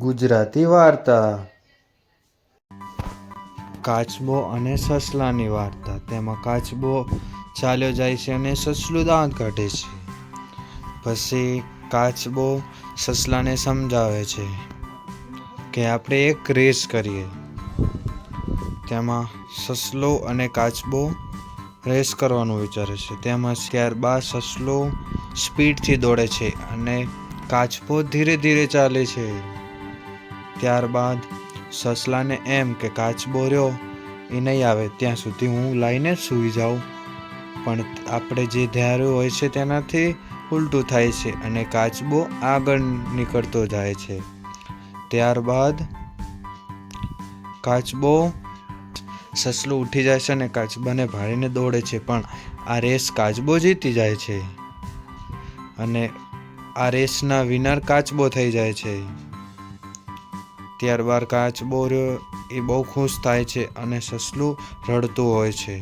ગુજરાતી વાર્તા. કાચબો અને સસલાની વાર્તા. તેમાં કાચબો ચાલ્યો જાય છે અને સસલું દાંત કાઢે છે. પછી કાચબો સસલાને સમજાવે છે કે આપણે એક રેસ કરીએ. તેમાં સસલો અને કાચબો રેસ કરવાનું વિચારે છે. તેમાં ત્યારબાદ સસલો સ્પીડથી દોડે છે અને કાચબો ધીરે ધીરે ચાલે છે. ત્યારબાદ સસલાને એમ કે કાચબો રહ્યો એ નહીં આવે ત્યાં સુધી હું લાઈને સૂઈ જાઉં, પણ આપણે જે ધાર્યું હોય છે તેનાથી ઉલટું થાય છે અને કાચબો આગળ નીકળતો જાય છે. ત્યારબાદ સસલું ઉઠી જાય છે અને કાચબાને ભાળીને દોડે છે, પણ આ રેસ કાચબો જીતી જાય છે અને આ રેસના વિનર કાચબો થઈ જાય છે. ત્યારબાદ કાચબો એ બહુ ખુશ થાય છે અને સસલું રડતું હોય છે.